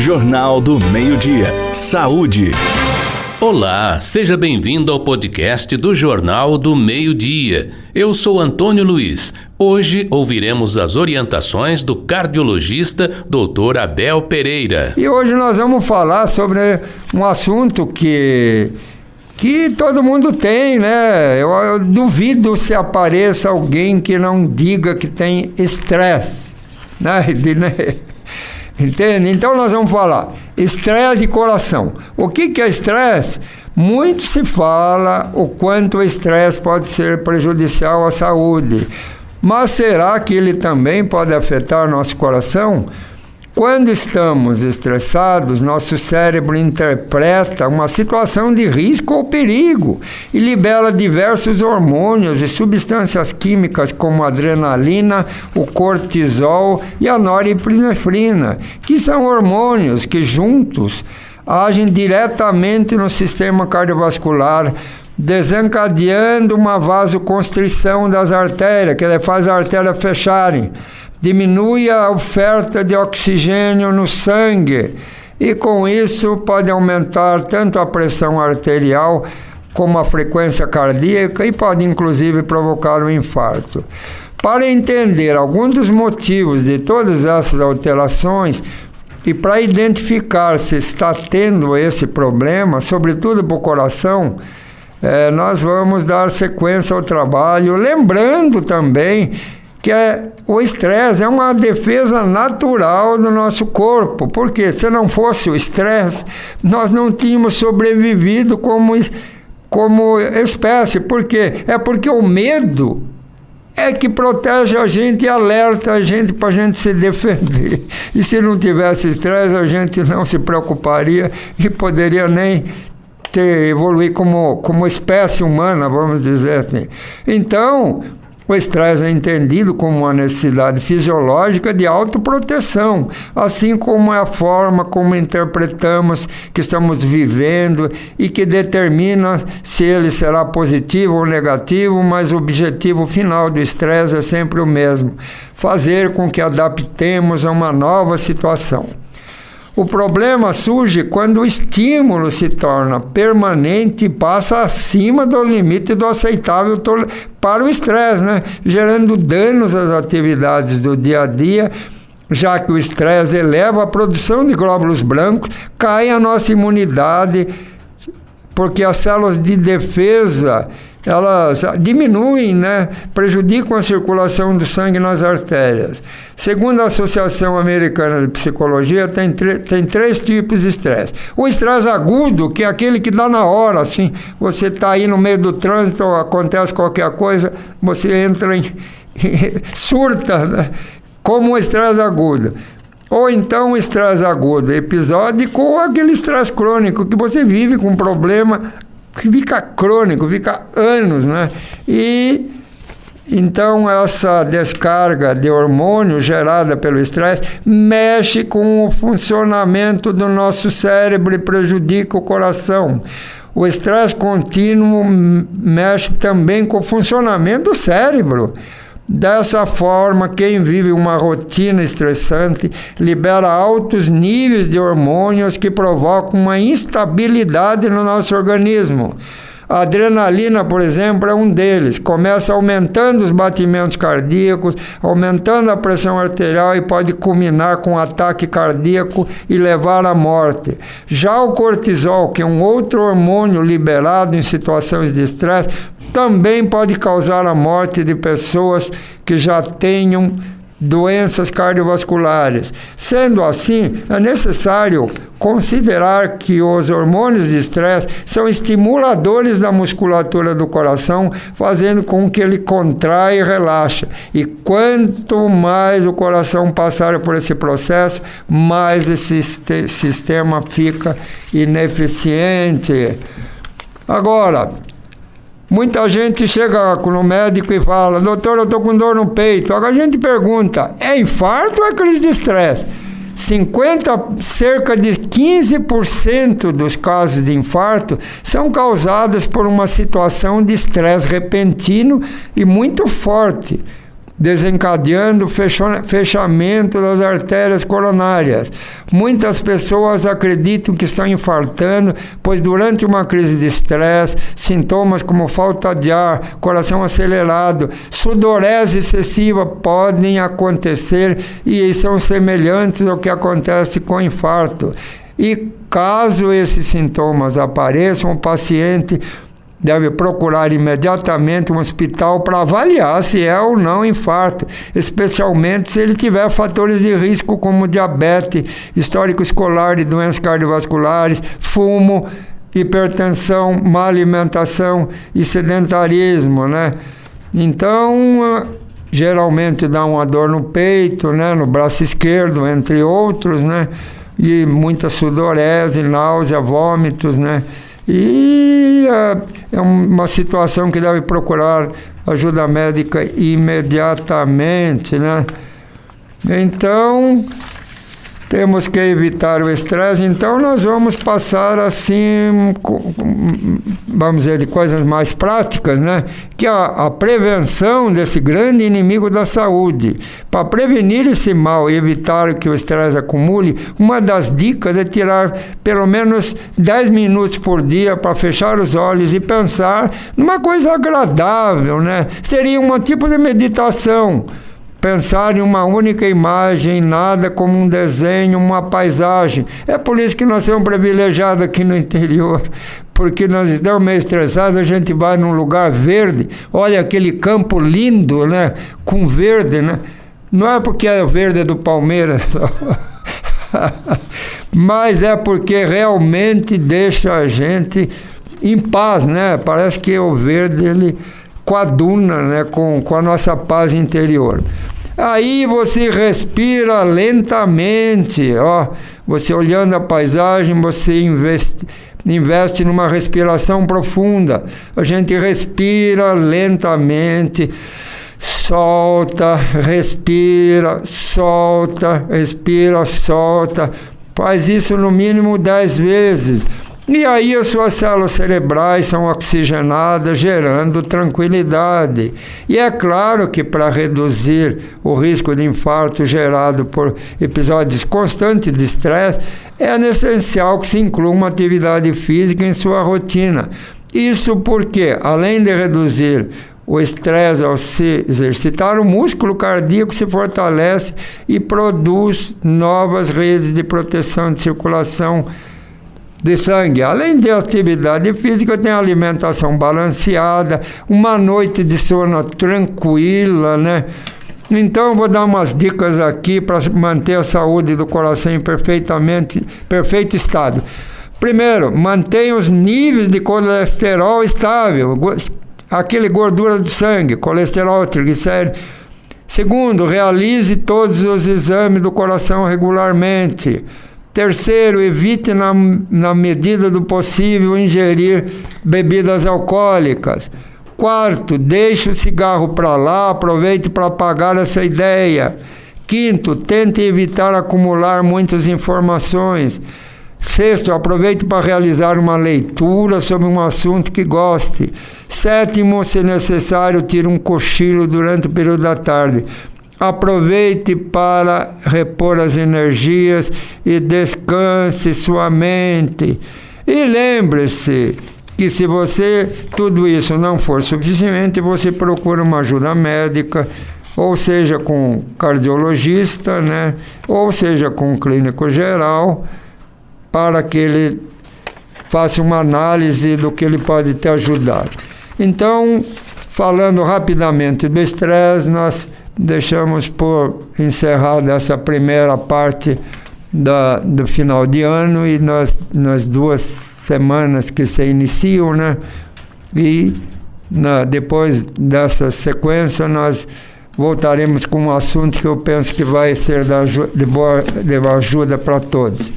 Jornal do Meio-Dia. Saúde. Olá, seja bem-vindo ao podcast do Jornal do Meio-Dia. Eu sou Antônio Luiz. Hoje ouviremos as orientações do cardiologista Dr. Abel Pereira. E hoje nós vamos falar sobre um assunto que todo mundo tem, né? Eu duvido se apareça alguém que não diga que tem estresse, né? Entende? Então nós vamos falar estresse e coração. O que é estresse? Muito se fala o quanto o estresse pode ser prejudicial à saúde. Mas será que ele também pode afetar nosso coração? Quando estamos estressados, nosso cérebro interpreta uma situação de risco ou perigo e libera diversos hormônios e substâncias químicas como a adrenalina, o cortisol e a norepinefrina, que são hormônios que juntos agem diretamente no sistema cardiovascular, desencadeando uma vasoconstrição das artérias, que faz as artérias fecharem. Diminui a oferta de oxigênio no sangue e com isso pode aumentar tanto a pressão arterial como a frequência cardíaca e pode inclusive provocar um infarto. Para entender alguns dos motivos de todas essas alterações e para identificar se está tendo esse problema, sobretudo para o coração, nós vamos dar sequência ao trabalho, lembrando também que o estresse é uma defesa natural do nosso corpo, porque se não fosse o estresse, nós não tínhamos sobrevivido como espécie. Por quê? É porque o medo é que protege a gente e alerta a gente para a gente se defender. E se não tivesse estresse, a gente não se preocuparia e poderia nem evoluir como espécie humana, vamos dizer assim. Então, o estresse é entendido como uma necessidade fisiológica de autoproteção, assim como é a forma como interpretamos que estamos vivendo e que determina se ele será positivo ou negativo, mas o objetivo final do estresse é sempre o mesmo: fazer com que adaptemos a uma nova situação. O problema surge quando o estímulo se torna permanente e passa acima do limite do aceitável para o estresse, né? Gerando danos às atividades do dia a dia, já que o estresse eleva a produção de glóbulos brancos, cai a nossa imunidade, porque as células de defesa elas diminuem, né? Prejudicam a circulação do sangue nas artérias. Segundo a Associação Americana de Psicologia, tem três tipos de estresse. O estresse agudo, que é aquele que dá na hora, assim, você está aí no meio do trânsito, acontece qualquer coisa, você entra em surta, né? Como o estresse agudo. Ou então o estresse agudo episódico, ou aquele estresse crônico, que você vive com um problema que fica crônico, fica anos, né? E então essa descarga de hormônio gerada pelo estresse mexe com o funcionamento do nosso cérebro e prejudica o coração. O estresse contínuo mexe também com o funcionamento do cérebro. Dessa forma, quem vive uma rotina estressante libera altos níveis de hormônios que provocam uma instabilidade no nosso organismo. A adrenalina, por exemplo, é um deles. Começa aumentando os batimentos cardíacos, aumentando a pressão arterial e pode culminar com um ataque cardíaco e levar à morte. Já o cortisol, que é um outro hormônio liberado em situações de estresse, também pode causar a morte de pessoas que já tenham doenças cardiovasculares. Sendo assim, é necessário considerar que os hormônios de estresse são estimuladores da musculatura do coração, fazendo com que ele contraia e relaxe. E quanto mais o coração passar por esse processo, mais esse sistema fica ineficiente. Agora, muita gente chega no médico e fala: doutor, eu estou com dor no peito. Agora a gente pergunta: é infarto ou é crise de estresse? Cerca de 15% dos casos de infarto são causados por uma situação de estresse repentino e muito forte. desencadeando o fechamento das artérias coronárias. Muitas pessoas acreditam que estão infartando, pois durante uma crise de estresse, sintomas como falta de ar, coração acelerado, sudorese excessiva podem acontecer e são semelhantes ao que acontece com o infarto. E caso esses sintomas apareçam, o paciente deve procurar imediatamente um hospital para avaliar se é ou não infarto, especialmente se ele tiver fatores de risco como diabetes, histórico escolar de doenças cardiovasculares, fumo, hipertensão, má alimentação e sedentarismo, né? Então, geralmente dá uma dor no peito, né, no braço esquerdo, entre outros, né? E muita sudorese, náusea, vômitos, né? E é uma situação que deve procurar ajuda médica imediatamente, né? Então, temos que evitar o estresse. Então, nós vamos passar assim, vamos dizer, de coisas mais práticas, né? Que é a prevenção desse grande inimigo da saúde. Para prevenir esse mal e evitar que o estresse acumule, uma das dicas é tirar pelo menos 10 minutos por dia para fechar os olhos e pensar numa coisa agradável, né? Seria um tipo de meditação. Pensar em uma única imagem, nada como um desenho, uma paisagem. É por isso que nós somos privilegiados aqui no interior, porque nós estamos meio estressados, a gente vai num lugar verde, olha aquele campo lindo, né, com verde, né? Não é porque é verde do Palmeiras, mas é porque realmente deixa a gente em paz, né? Parece que o verde, ele coaduna, né, com a nossa paz interior. Aí você respira lentamente, ó, você olhando a paisagem, você investe numa respiração profunda. A gente respira lentamente, solta, respira, solta, respira, solta. Faz isso no mínimo 10 vezes. E aí as suas células cerebrais são oxigenadas, gerando tranquilidade. E é claro que para reduzir o risco de infarto gerado por episódios constantes de estresse, é essencial que se inclua uma atividade física em sua rotina. Isso porque, além de reduzir o estresse ao se exercitar, o músculo cardíaco se fortalece e produz novas redes de proteção de circulação de sangue. Além de atividade física, tem alimentação balanceada, uma noite de sono tranquila, né? Então, eu vou dar umas dicas aqui para manter a saúde do coração em perfeito estado. Primeiro, mantenha os níveis de colesterol estável, aquele gordura do sangue, colesterol, triglicéridos. Segundo, realize todos os exames do coração regularmente. Terceiro, evite na medida do possível ingerir bebidas alcoólicas. Quarto, deixe o cigarro para lá, aproveite para apagar essa ideia. Quinto, tente evitar acumular muitas informações. Sexto, aproveite para realizar uma leitura sobre um assunto que goste. Sétimo, se necessário, tire um cochilo durante o período da tarde. Aproveite para repor as energias e descanse sua mente. E lembre-se que se tudo isso não for suficiente, você procura uma ajuda médica, ou seja, com um cardiologista, né? Ou seja, com um clínico geral, para que ele faça uma análise do que ele pode te ajudar. Então, falando rapidamente do estresse, nós deixamos por encerrada essa primeira parte do final de ano e nas 2 semanas que se iniciam, né? E depois dessa sequência nós voltaremos com um assunto que eu penso que vai ser de boa ajuda para todos.